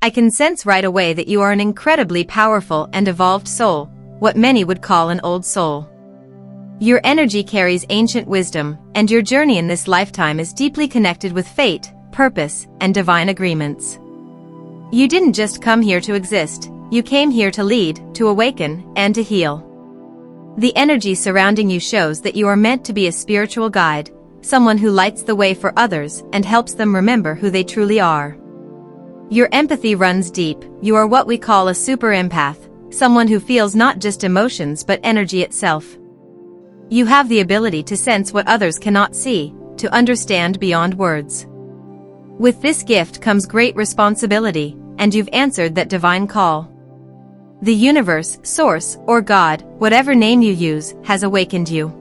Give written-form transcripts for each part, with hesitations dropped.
I can sense right away that you are an incredibly powerful and evolved soul, what many would call an old soul. Your energy carries ancient wisdom, and your journey in this lifetime is deeply connected with fate, purpose, and divine agreements. You didn't just come here to exist, you came here to lead, to awaken, and to heal. The energy surrounding you shows that you are meant to be a spiritual guide, someone who lights the way for others and helps them remember who they truly are. Your empathy runs deep, you are what we call a super empath, someone who feels not just emotions but energy itself. You have the ability to sense what others cannot see, to understand beyond words. With this gift comes great responsibility, and you've answered that divine call. The universe, source, or God, whatever name you use, has awakened you.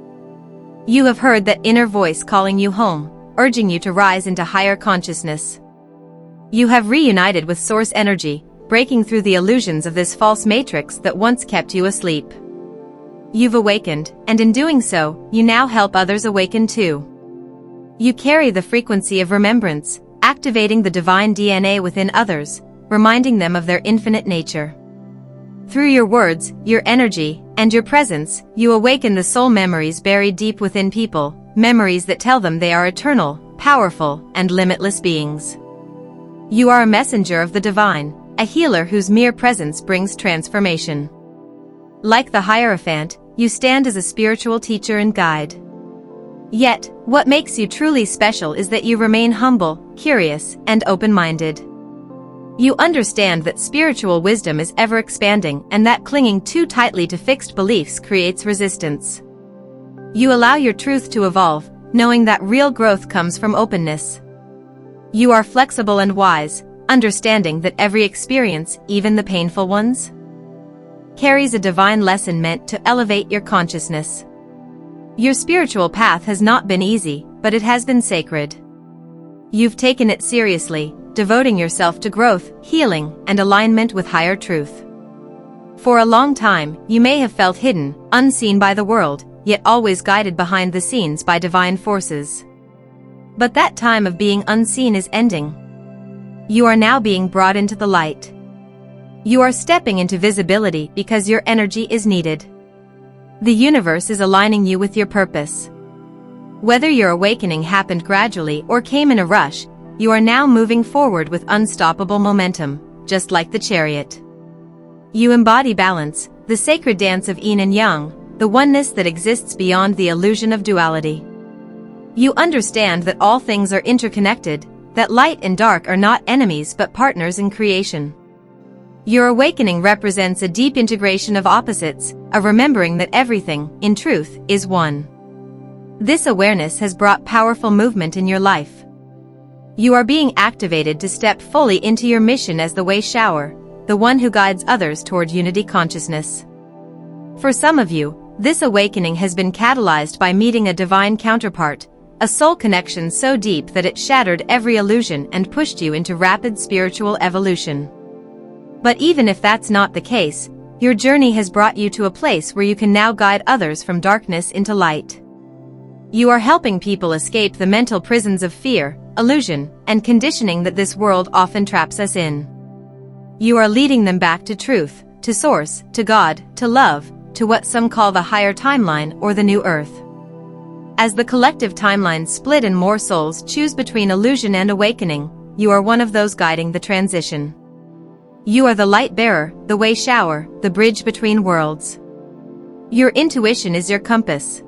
You have heard that inner voice calling you home, urging you to rise into higher consciousness. You have reunited with source energy, breaking through the illusions of this false matrix that once kept you asleep. You've awakened, and in doing so, you now help others awaken too. You carry the frequency of remembrance, activating the divine DNA within others, reminding them of their infinite nature. Through your words, your energy, and your presence, you awaken the soul memories buried deep within people, memories that tell them they are eternal, powerful, and limitless beings. You are a messenger of the divine, a healer whose mere presence brings transformation. Like the Hierophant, you stand as a spiritual teacher and guide. Yet, what makes you truly special is that you remain humble, curious, and open-minded. You understand that spiritual wisdom is ever-expanding and that clinging too tightly to fixed beliefs creates resistance. You allow your truth to evolve, knowing that real growth comes from openness. You are flexible and wise, understanding that every experience, even the painful ones, carries a divine lesson meant to elevate your consciousness. Your spiritual path has not been easy, but it has been sacred. You've taken it seriously, devoting yourself to growth, healing, and alignment with higher truth. For a long time, you may have felt hidden, unseen by the world, yet always guided behind the scenes by divine forces. But that time of being unseen is ending. You are now being brought into the light. You are stepping into visibility because your energy is needed. The universe is aligning you with your purpose. Whether your awakening happened gradually or came in a rush, you are now moving forward with unstoppable momentum, just like the chariot. You embody balance, the sacred dance of yin and yang, the oneness that exists beyond the illusion of duality. You understand that all things are interconnected, that light and dark are not enemies but partners in creation. Your awakening represents a deep integration of opposites, a remembering that everything, in truth, is one. This awareness has brought powerful movement in your life. You are being activated to step fully into your mission as the way shower, the one who guides others toward unity consciousness. For some of you, this awakening has been catalyzed by meeting a divine counterpart, a soul connection so deep that it shattered every illusion and pushed you into rapid spiritual evolution. But even if that's not the case, your journey has brought you to a place where you can now guide others from darkness into light. You are helping people escape the mental prisons of fear, illusion, and conditioning that this world often traps us in. You are leading them back to truth, to source, to God, to love, to what some call the higher timeline or the new earth. As the collective timelines split and more souls choose between illusion and awakening, you are one of those guiding the transition. You are the light bearer, the way shower, the bridge between worlds. Your intuition is your compass.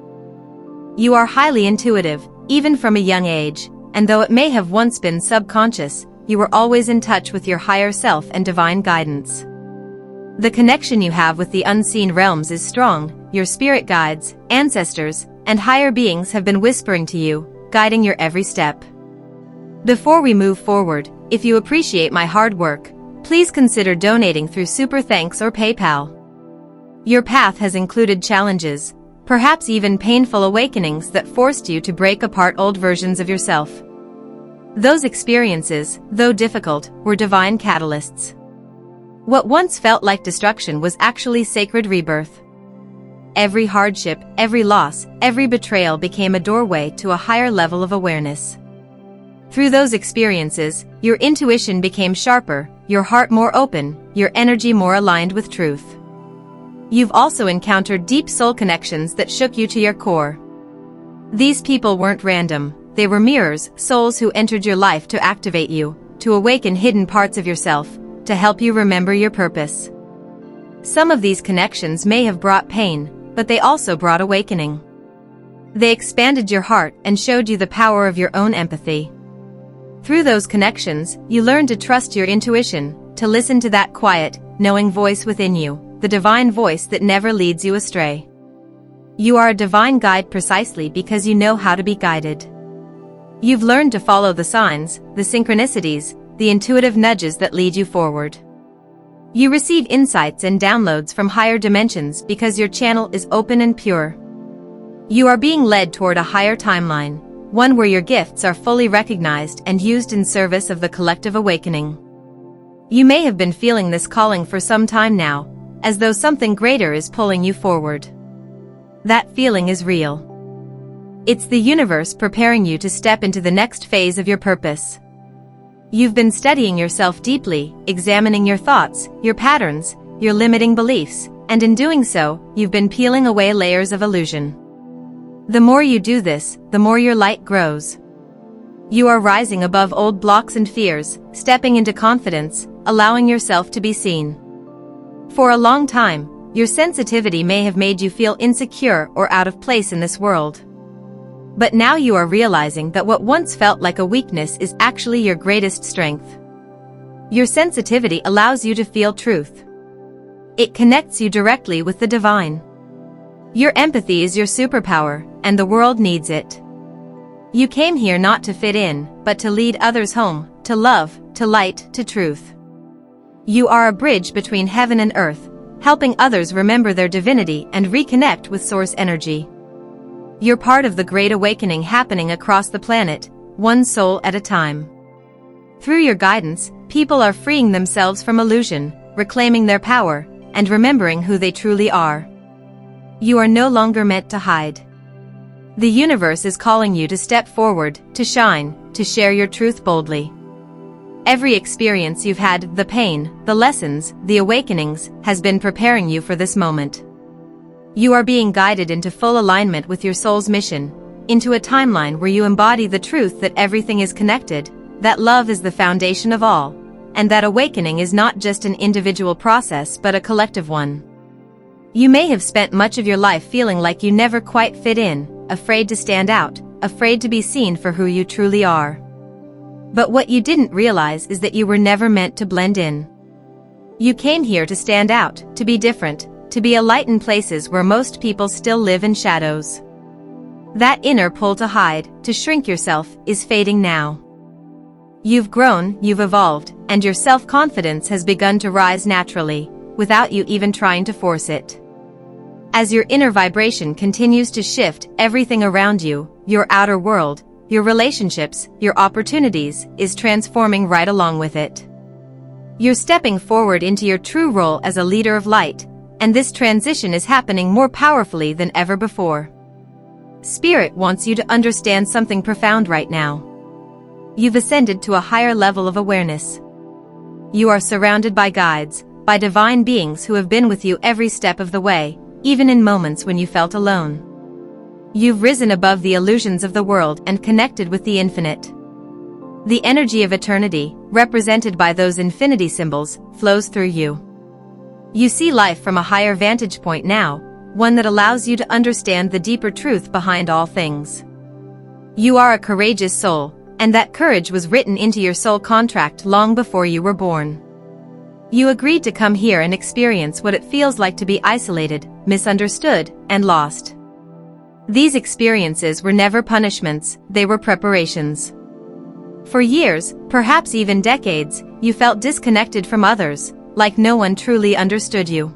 You are highly intuitive, even from a young age, and though it may have once been subconscious, you were always in touch with your higher self and divine guidance. The connection you have with the unseen realms is strong. Your spirit guides, ancestors, and higher beings have been whispering to you, guiding your every step. Before we move forward, if you appreciate my hard work, please consider donating through Super Thanks or PayPal. Your path has included challenges, perhaps even painful awakenings that forced you to break apart old versions of yourself. Those experiences, though difficult, were divine catalysts. What once felt like destruction was actually sacred rebirth. Every hardship, every loss, every betrayal became a doorway to a higher level of awareness. Through those experiences, your intuition became sharper, your heart more open, your energy more aligned with truth. You've also encountered deep soul connections that shook you to your core. These people weren't random, they were mirrors, souls who entered your life to activate you, to awaken hidden parts of yourself, to help you remember your purpose. Some of these connections may have brought pain, but they also brought awakening. They expanded your heart and showed you the power of your own empathy. Through those connections, you learned to trust your intuition, to listen to that quiet, knowing voice within you, the divine voice that never leads you astray. You are a divine guide precisely because you know how to be guided. You've learned to follow the signs, the synchronicities, the intuitive nudges that lead you forward. You receive insights and downloads from higher dimensions because your channel is open and pure. You are being led toward a higher timeline, one where your gifts are fully recognized and used in service of the collective awakening. You may have been feeling this calling for some time now, as though something greater is pulling you forward. That feeling is real. It's the universe preparing you to step into the next phase of your purpose. You've been studying yourself deeply, examining your thoughts, your patterns, your limiting beliefs, and in doing so, you've been peeling away layers of illusion. The more you do this, the more your light grows. You are rising above old blocks and fears, stepping into confidence, allowing yourself to be seen. For a long time, your sensitivity may have made you feel insecure or out of place in this world. But now you are realizing that what once felt like a weakness is actually your greatest strength. Your sensitivity allows you to feel truth. It connects you directly with the divine. Your empathy is your superpower, and the world needs it. You came here not to fit in, but to lead others home, to love, to light, to truth. You are a bridge between heaven and earth, helping others remember their divinity and reconnect with source energy. You're part of the great awakening happening across the planet, one soul at a time. Through your guidance, people are freeing themselves from illusion, reclaiming their power, and remembering who they truly are. You are no longer meant to hide. The universe is calling you to step forward, to shine, to share your truth boldly. Every experience you've had, the pain, the lessons, the awakenings, has been preparing you for this moment. You are being guided into full alignment with your soul's mission, into a timeline where you embody the truth that everything is connected, that love is the foundation of all, and that awakening is not just an individual process but a collective one. You may have spent much of your life feeling like you never quite fit in, afraid to stand out, afraid to be seen for who you truly are. But what you didn't realize is that you were never meant to blend in. You came here to stand out, to be different, to be a light in places where most people still live in shadows. That inner pull to hide, to shrink yourself, is fading now. You've grown, you've evolved, and your self-confidence has begun to rise naturally, without you even trying to force it. As your inner vibration continues to shift, everything around you, your outer world, your relationships, your opportunities, is transforming right along with it. You're stepping forward into your true role as a leader of light, and this transition is happening more powerfully than ever before. Spirit wants you to understand something profound right now. You've ascended to a higher level of awareness. You are surrounded by guides, by divine beings who have been with you every step of the way, even in moments when you felt alone. You've risen above the illusions of the world and connected with the infinite. The energy of eternity, represented by those infinity symbols, flows through you. You see life from a higher vantage point now, one that allows you to understand the deeper truth behind all things. You are a courageous soul, and that courage was written into your soul contract long before you were born. You agreed to come here and experience what it feels like to be isolated, misunderstood, and lost. These experiences were never punishments, they were preparations. For years, perhaps even decades, you felt disconnected from others, like no one truly understood you.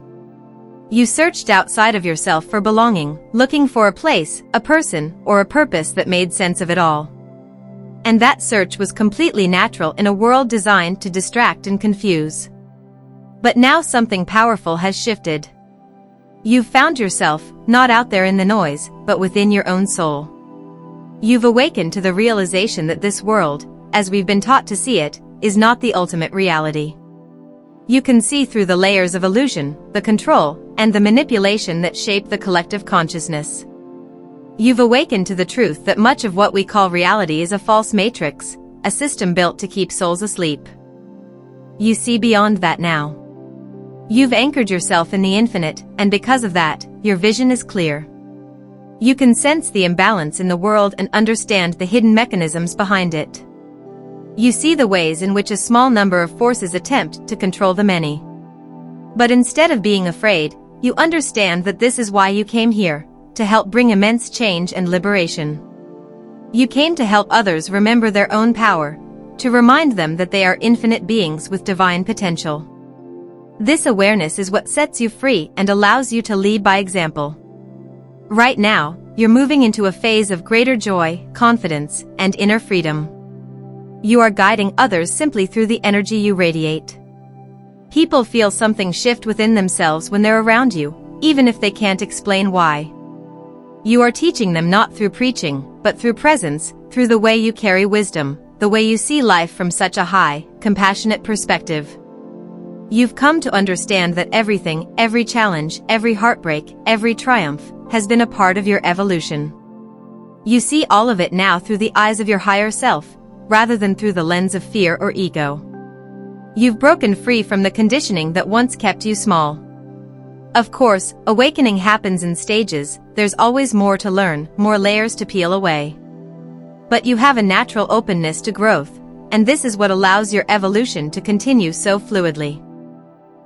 You searched outside of yourself for belonging, looking for a place, a person, or a purpose that made sense of it all. And that search was completely natural in a world designed to distract and confuse. But now something powerful has shifted. You've found yourself, not out there in the noise, but within your own soul. You've awakened to the realization that this world, as we've been taught to see it, is not the ultimate reality. You can see through the layers of illusion, the control, and the manipulation that shape the collective consciousness. You've awakened to the truth that much of what we call reality is a false matrix, a system built to keep souls asleep. You see beyond that now. You've anchored yourself in the infinite, and because of that, your vision is clear. You can sense the imbalance in the world and understand the hidden mechanisms behind it. You see the ways in which a small number of forces attempt to control the many. But instead of being afraid, you understand that this is why you came here, to help bring immense change and liberation. You came to help others remember their own power, to remind them that they are infinite beings with divine potential. This awareness is what sets you free and allows you to lead by example. Right now, you're moving into a phase of greater joy, confidence, and inner freedom. You are guiding others simply through the energy you radiate. People feel something shift within themselves when they're around you, even if they can't explain why. You are teaching them not through preaching, but through presence, through the way you carry wisdom, the way you see life from such a high, compassionate perspective. You've come to understand that everything, every challenge, every heartbreak, every triumph, has been a part of your evolution. You see all of it now through the eyes of your higher self, rather than through the lens of fear or ego. You've broken free from the conditioning that once kept you small. Of course, awakening happens in stages, there's always more to learn, more layers to peel away. But you have a natural openness to growth, and this is what allows your evolution to continue so fluidly.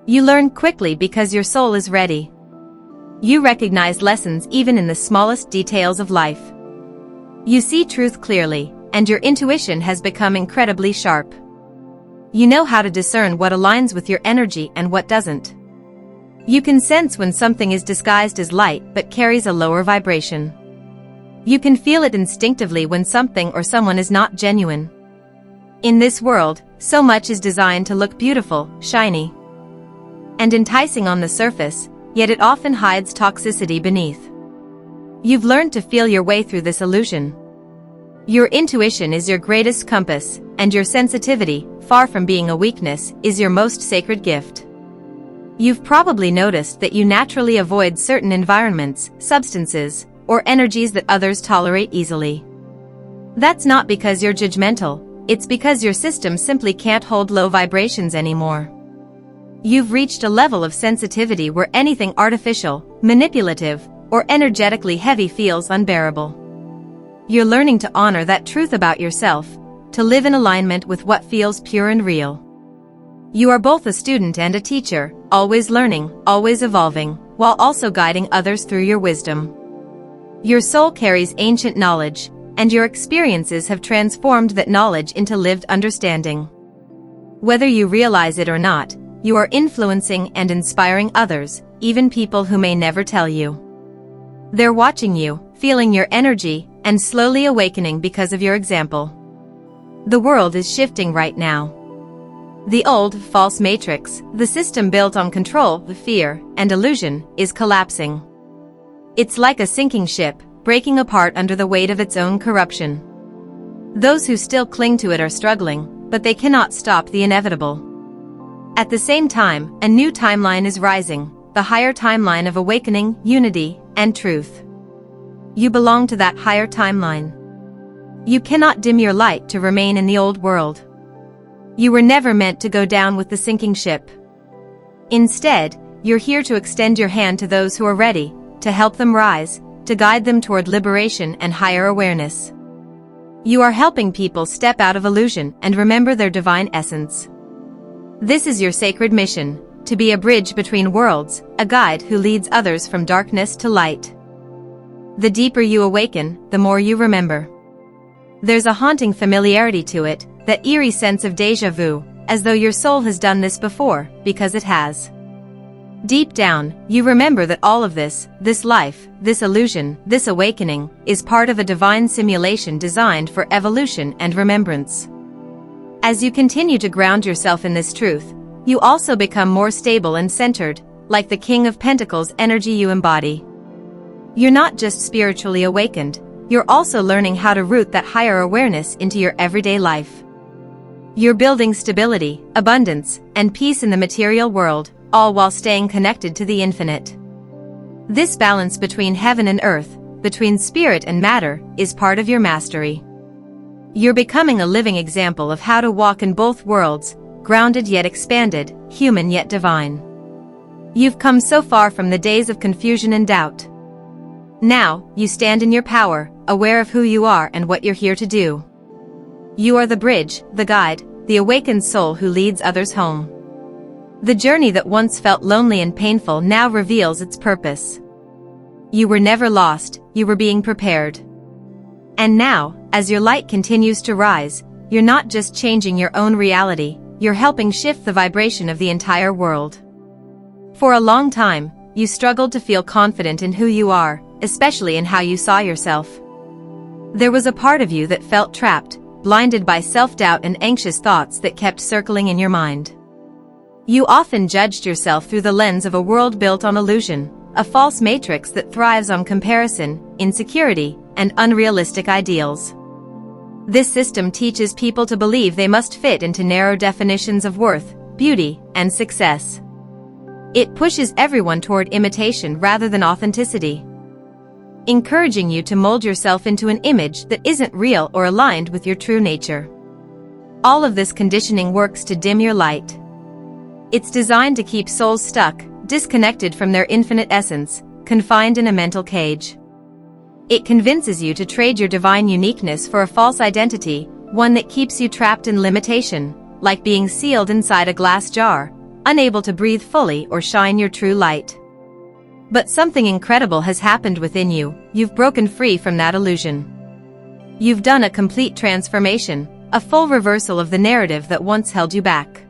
You learn quickly because your soul is ready. You recognize lessons even in the smallest details of life. You see truth clearly, and your intuition has become incredibly sharp. You know how to discern what aligns with your energy and what doesn't. You can sense when something is disguised as light but carries a lower vibration. You can feel it instinctively when something or someone is not genuine. In this world, so much is designed to look beautiful, shiny, and enticing on the surface, yet it often hides toxicity beneath. You've learned to feel your way through this illusion. Your intuition is your greatest compass, and your sensitivity, far from being a weakness, is your most sacred gift. You've probably noticed that you naturally avoid certain environments, substances, or energies that others tolerate easily. That's not because you're judgmental, it's because your system simply can't hold low vibrations anymore. You've reached a level of sensitivity where anything artificial, manipulative, or energetically heavy feels unbearable. You're learning to honor that truth about yourself, to live in alignment with what feels pure and real. You are both a student and a teacher, always learning, always evolving, while also guiding others through your wisdom. Your soul carries ancient knowledge, and your experiences have transformed that knowledge into lived understanding. Whether you realize it or not, you are influencing and inspiring others, even people who may never tell you. They're watching you, feeling your energy, and slowly awakening because of your example. The world is shifting right now. The old, false matrix, the system built on control, fear, and illusion, is collapsing. It's like a sinking ship, breaking apart under the weight of its own corruption. Those who still cling to it are struggling, but they cannot stop the inevitable. At the same time, a new timeline is rising, the higher timeline of awakening, unity, and truth. You belong to that higher timeline. You cannot dim your light to remain in the old world. You were never meant to go down with the sinking ship. Instead, you're here to extend your hand to those who are ready, to help them rise, to guide them toward liberation and higher awareness. You are helping people step out of illusion and remember their divine essence. This is your sacred mission, to be a bridge between worlds, a guide who leads others from darkness to light. The deeper you awaken, the more you remember. There's a haunting familiarity to it, that eerie sense of déjà vu, as though your soul has done this before, because it has. Deep down, you remember that all of this life, this illusion, this awakening, is part of a divine simulation designed for evolution and remembrance. As you continue to ground yourself in this truth, you also become more stable and centered, like the King of Pentacles energy you embody. You're not just spiritually awakened, you're also learning how to root that higher awareness into your everyday life. You're building stability, abundance, and peace in the material world, all while staying connected to the infinite. This balance between heaven and earth, between spirit and matter, is part of your mastery. You're becoming a living example of how to walk in both worlds, grounded yet expanded, human yet divine. You've come so far from the days of confusion and doubt. Now, you stand in your power, aware of who you are and what you're here to do. You are the bridge, the guide, the awakened soul who leads others home. The journey that once felt lonely and painful now reveals its purpose. You were never lost, you were being prepared. And now, as your light continues to rise, you're not just changing your own reality, you're helping shift the vibration of the entire world. For a long time, you struggled to feel confident in who you are, especially in how you saw yourself. There was a part of you that felt trapped, blinded by self-doubt and anxious thoughts that kept circling in your mind. You often judged yourself through the lens of a world built on illusion, a false matrix that thrives on comparison, insecurity, and unrealistic ideals. This system teaches people to believe they must fit into narrow definitions of worth, beauty, and success. It pushes everyone toward imitation rather than authenticity, encouraging you to mold yourself into an image that isn't real or aligned with your true nature. All of this conditioning works to dim your light. It's designed to keep souls stuck, disconnected from their infinite essence, confined in a mental cage. It convinces you to trade your divine uniqueness for a false identity, one that keeps you trapped in limitation, like being sealed inside a glass jar, unable to breathe fully or shine your true light. But something incredible has happened within you. You've broken free from that illusion. You've done a complete transformation, a full reversal of the narrative that once held you back.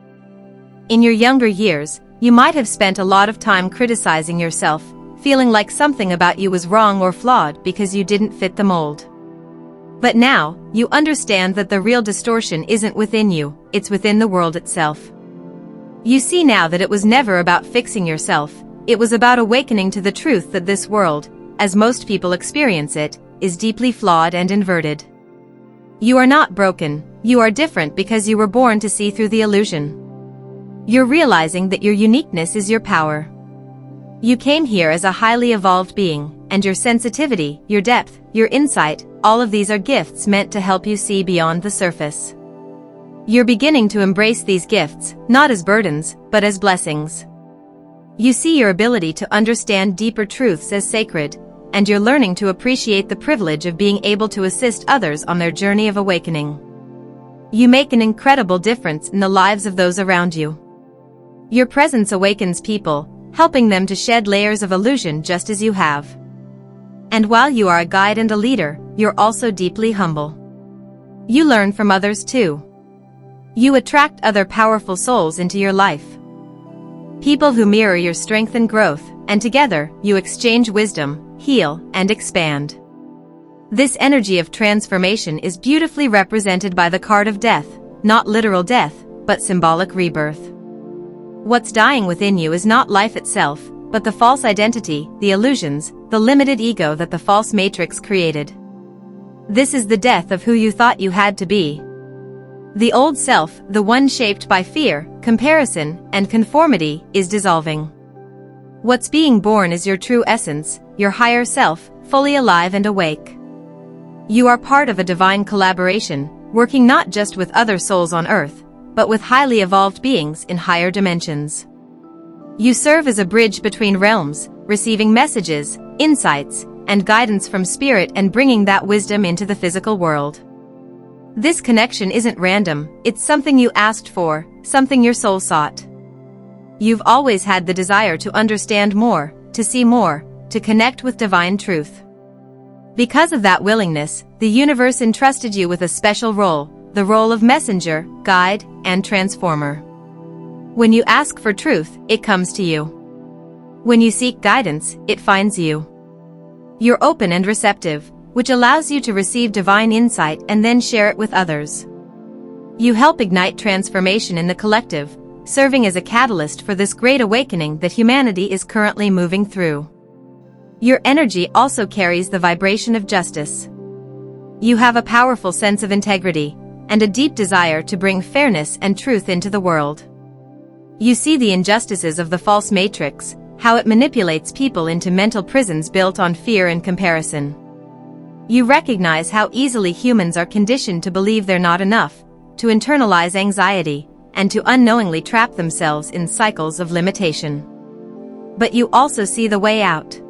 In your younger years, you might have spent a lot of time criticizing yourself, feeling like something about you was wrong or flawed because you didn't fit the mold. But now, you understand that the real distortion isn't within you, it's within the world itself. You see now that it was never about fixing yourself, it was about awakening to the truth that this world, as most people experience it, is deeply flawed and inverted. You are not broken, you are different because you were born to see through the illusion. You're realizing that your uniqueness is your power. You came here as a highly evolved being, and your sensitivity, your depth, your insight, all of these are gifts meant to help you see beyond the surface. You're beginning to embrace these gifts, not as burdens, but as blessings. You see your ability to understand deeper truths as sacred, and you're learning to appreciate the privilege of being able to assist others on their journey of awakening. You make an incredible difference in the lives of those around you. Your presence awakens people, helping them to shed layers of illusion just as you have. And while you are a guide and a leader, you're also deeply humble. You learn from others too. You attract other powerful souls into your life. People who mirror your strength and growth, and together, you exchange wisdom, heal, and expand. This energy of transformation is beautifully represented by the card of death, not literal death, but symbolic rebirth. What's dying within you is not life itself, but the false identity, the illusions, the limited ego that the false matrix created. This is the death of who you thought you had to be. The old self, the one shaped by fear, comparison, and conformity, is dissolving. What's being born is your true essence, your higher self, fully alive and awake. You are part of a divine collaboration, working not just with other souls on earth, but with highly evolved beings in higher dimensions. You serve as a bridge between realms, receiving messages, insights, and guidance from spirit and bringing that wisdom into the physical world. This connection isn't random, it's something you asked for, something your soul sought. You've always had the desire to understand more, to see more, to connect with divine truth. Because of that willingness, the universe entrusted you with a special role, the role of messenger, guide, and transformer. When you ask for truth, it comes to you. When you seek guidance, it finds you. You're open and receptive, which allows you to receive divine insight and then share it with others. You help ignite transformation in the collective, serving as a catalyst for this great awakening that humanity is currently moving through. Your energy also carries the vibration of justice. You have a powerful sense of integrity, and a deep desire to bring fairness and truth into the world. You see the injustices of the false matrix, how it manipulates people into mental prisons built on fear and comparison. You recognize how easily humans are conditioned to believe they're not enough, to internalize anxiety, and to unknowingly trap themselves in cycles of limitation. But you also see the way out.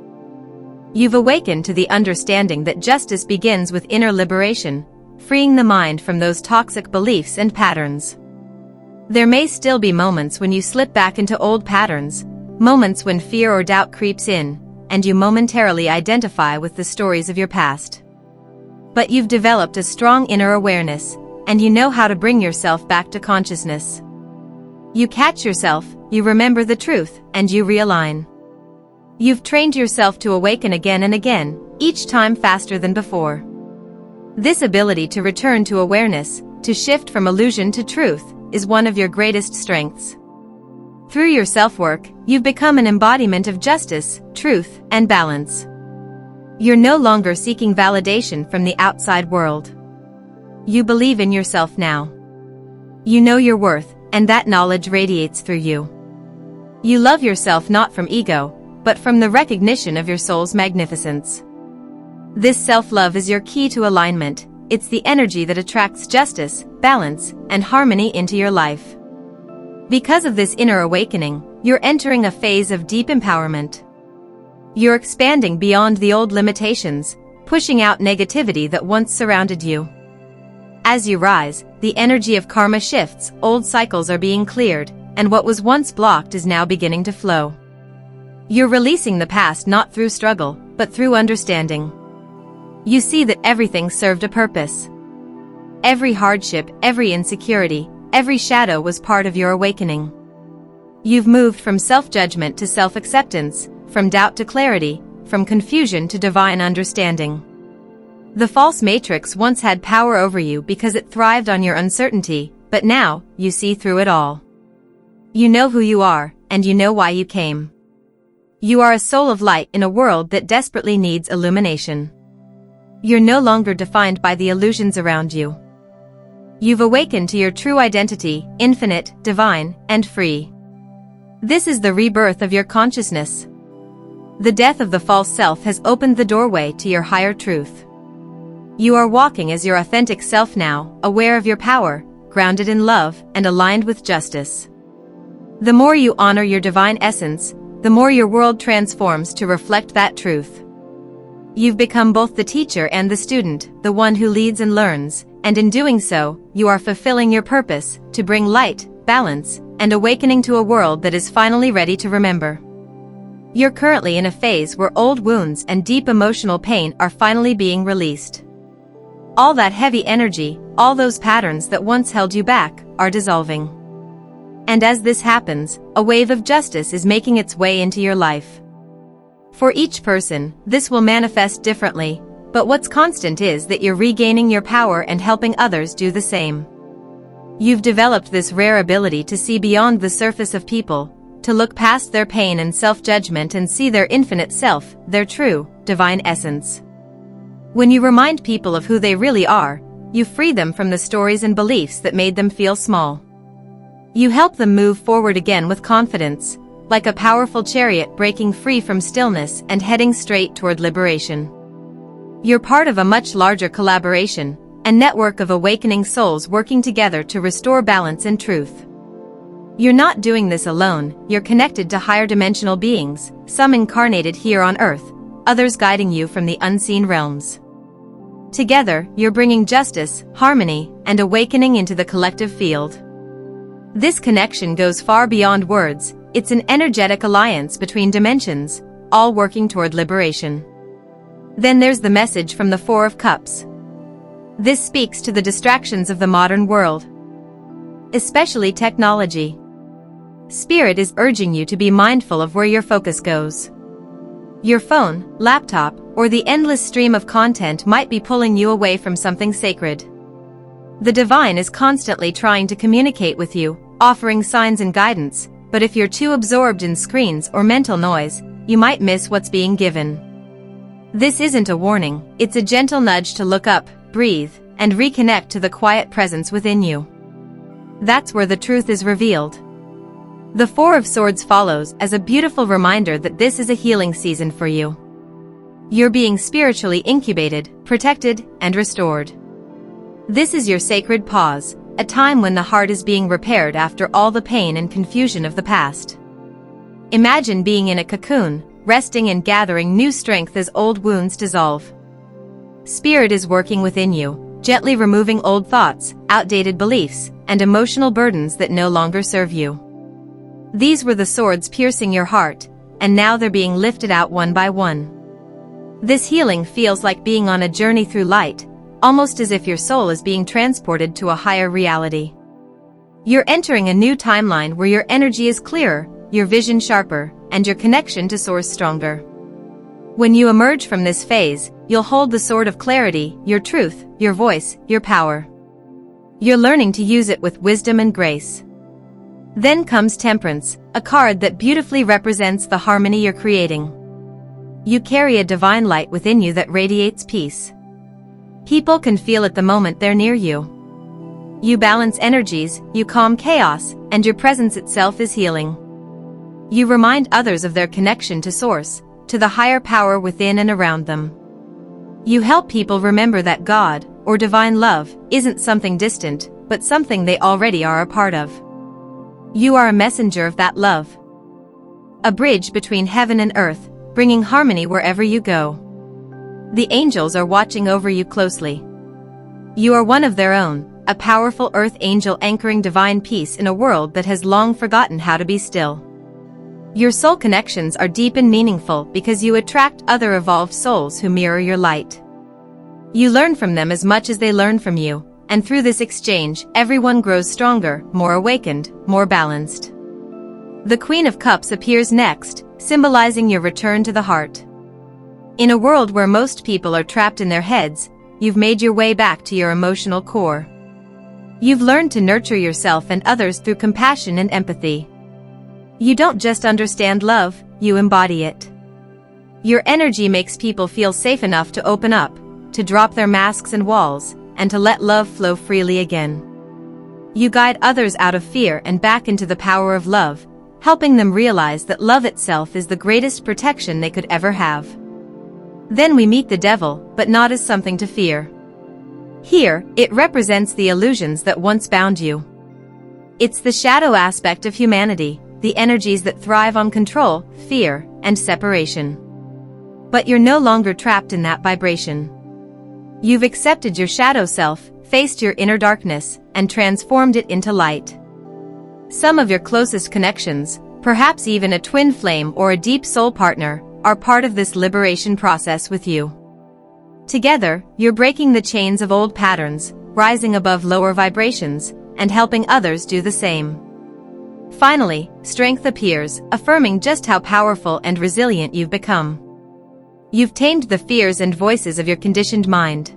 You've awakened to the understanding that justice begins with inner liberation, freeing the mind from those toxic beliefs and patterns. There may still be moments when you slip back into old patterns, moments when fear or doubt creeps in, and you momentarily identify with the stories of your past. But you've developed a strong inner awareness, and you know how to bring yourself back to consciousness. You catch yourself, you remember the truth, and you realign. You've trained yourself to awaken again and again, each time faster than before. This ability to return to awareness, to shift from illusion to truth, is one of your greatest strengths. Through your self-work, you've become an embodiment of justice, truth, and balance. You're no longer seeking validation from the outside world. You believe in yourself now. You know your worth, and that knowledge radiates through you. You love yourself not from ego, but from the recognition of your soul's magnificence. This self-love is your key to alignment. It's the energy that attracts justice, balance, and harmony into your life. Because of this inner awakening, you're entering a phase of deep empowerment. You're expanding beyond the old limitations, pushing out negativity that once surrounded you. As you rise, the energy of karma shifts, old cycles are being cleared, and what was once blocked is now beginning to flow. You're releasing the past not through struggle, but through understanding. You see that everything served a purpose. Every hardship, every insecurity, every shadow was part of your awakening. You've moved from self-judgment to self-acceptance, from doubt to clarity, from confusion to divine understanding. The false matrix once had power over you because it thrived on your uncertainty, but now, you see through it all. You know who you are, and you know why you came. You are a soul of light in a world that desperately needs illumination. You're no longer defined by the illusions around you. You've awakened to your true identity, infinite, divine, and free. This is the rebirth of your consciousness. The death of the false self has opened the doorway to your higher truth. You are walking as your authentic self now, aware of your power, grounded in love, and aligned with justice. The more you honor your divine essence, the more your world transforms to reflect that truth. You've become both the teacher and the student, the one who leads and learns, and in doing so, you are fulfilling your purpose, to bring light, balance, and awakening to a world that is finally ready to remember. You're currently in a phase where old wounds and deep emotional pain are finally being released. All that heavy energy, all those patterns that once held you back, are dissolving. And as this happens, a wave of justice is making its way into your life. For each person, this will manifest differently, but what's constant is that you're regaining your power and helping others do the same. You've developed this rare ability to see beyond the surface of people, to look past their pain and self-judgment and see their infinite self, their true, divine essence. When you remind people of who they really are, you free them from the stories and beliefs that made them feel small. You help them move forward again with confidence, like a powerful chariot breaking free from stillness and heading straight toward liberation. You're part of a much larger collaboration, a network of awakening souls working together to restore balance and truth. You're not doing this alone, you're connected to higher dimensional beings, some incarnated here on Earth, others guiding you from the unseen realms. Together, you're bringing justice, harmony, and awakening into the collective field. This connection goes far beyond words, it's an energetic alliance between dimensions, all working toward liberation. Then there's the message from the Four of Cups. This speaks to the distractions of the modern world, especially technology. Spirit is urging you to be mindful of where your focus goes. Your phone, laptop, or the endless stream of content might be pulling you away from something sacred. The divine is constantly trying to communicate with you, offering signs and guidance, but if you're too absorbed in screens or mental noise, you might miss what's being given. This isn't a warning, it's a gentle nudge to look up, breathe, and reconnect to the quiet presence within you. That's where the truth is revealed. The Four of Swords follows as a beautiful reminder that this is a healing season for you. You're being spiritually incubated, protected, and restored. This is your sacred pause, a time when the heart is being repaired after all the pain and confusion of the past. Imagine being in a cocoon, resting and gathering new strength as old wounds dissolve. Spirit is working within you, gently removing old thoughts, outdated beliefs, and emotional burdens that no longer serve you. These were the swords piercing your heart, and now they're being lifted out one by one. This healing feels like being on a journey through light, almost as if your soul is being transported to a higher reality. You're entering a new timeline where your energy is clearer, your vision sharper, and your connection to Source stronger. When you emerge from this phase, you'll hold the sword of clarity, your truth, your voice, your power. You're learning to use it with wisdom and grace. Then comes Temperance, a card that beautifully represents the harmony you're creating. You carry a divine light within you that radiates peace. People can feel it the moment they're near you. You balance energies, you calm chaos, and your presence itself is healing. You remind others of their connection to Source, to the higher power within and around them. You help people remember that God, or divine love, isn't something distant, but something they already are a part of. You are a messenger of that love. A bridge between heaven and earth, bringing harmony wherever you go. The angels are watching over you closely. You are one of their own, a powerful earth angel anchoring divine peace in a world that has long forgotten how to be still. Your soul connections are deep and meaningful because you attract other evolved souls who mirror your light. You learn from them as much as they learn from you, and through this exchange, everyone grows stronger, more awakened, more balanced. The Queen of Cups appears next, symbolizing your return to the heart. In a world where most people are trapped in their heads, you've made your way back to your emotional core. You've learned to nurture yourself and others through compassion and empathy. You don't just understand love, you embody it. Your energy makes people feel safe enough to open up, to drop their masks and walls, and to let love flow freely again. You guide others out of fear and back into the power of love, helping them realize that love itself is the greatest protection they could ever have. Then we meet the devil, but not as something to fear. Here, it represents the illusions that once bound you. It's the shadow aspect of humanity, the energies that thrive on control, fear, and separation. But you're no longer trapped in that vibration. You've accepted your shadow self, faced your inner darkness, and transformed it into light. Some of your closest connections, perhaps even a twin flame or a deep soul partner, are part of this liberation process with you. Together, you're breaking the chains of old patterns, rising above lower vibrations, and helping others do the same. Finally, strength appears, affirming just how powerful and resilient you've become. You've tamed the fears and voices of your conditioned mind.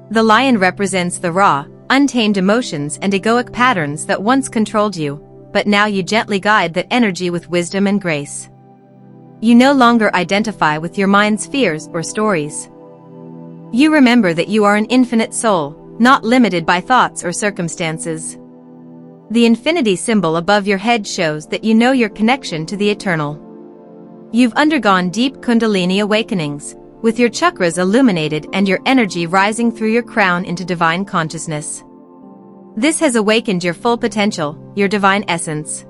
The lion represents the raw, untamed emotions and egoic patterns that once controlled you, but now you gently guide that energy with wisdom and grace. You no longer identify with your mind's fears or stories. You remember that you are an infinite soul, not limited by thoughts or circumstances. The infinity symbol above your head shows that you know your connection to the eternal. You've undergone deep Kundalini awakenings, with your chakras illuminated and your energy rising through your crown into divine consciousness. This has awakened your full potential, your divine essence.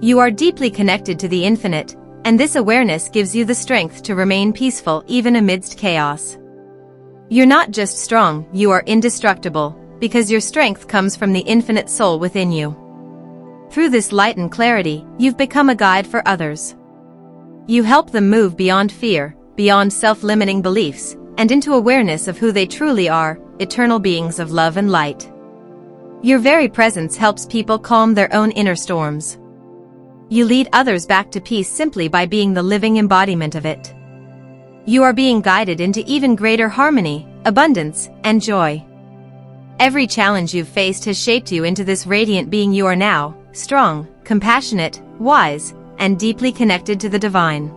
You are deeply connected to the infinite, and this awareness gives you the strength to remain peaceful even amidst chaos. You're not just strong, you are indestructible, because your strength comes from the infinite soul within you. Through this light and clarity, you've become a guide for others. You help them move beyond fear, beyond self-limiting beliefs, and into awareness of who they truly are, eternal beings of love and light. Your very presence helps people calm their own inner storms. You lead others back to peace simply by being the living embodiment of it. You are being guided into even greater harmony, abundance, and joy. Every challenge you've faced has shaped you into this radiant being you are now, strong, compassionate, wise, and deeply connected to the divine.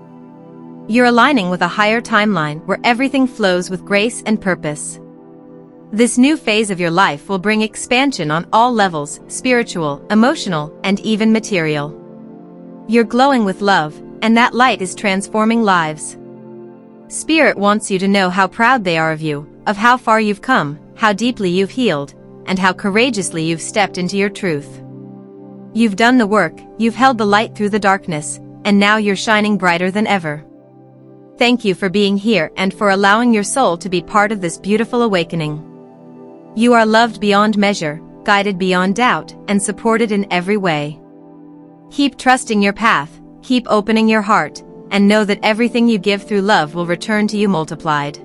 You're aligning with a higher timeline where everything flows with grace and purpose. This new phase of your life will bring expansion on all levels, spiritual, emotional, and even material. You're glowing with love, and that light is transforming lives. Spirit wants you to know how proud they are of you, of how far you've come, how deeply you've healed, and how courageously you've stepped into your truth. You've done the work, you've held the light through the darkness, and now you're shining brighter than ever. Thank you for being here and for allowing your soul to be part of this beautiful awakening. You are loved beyond measure, guided beyond doubt, and supported in every way. Keep trusting your path, keep opening your heart, and know that everything you give through love will return to you multiplied.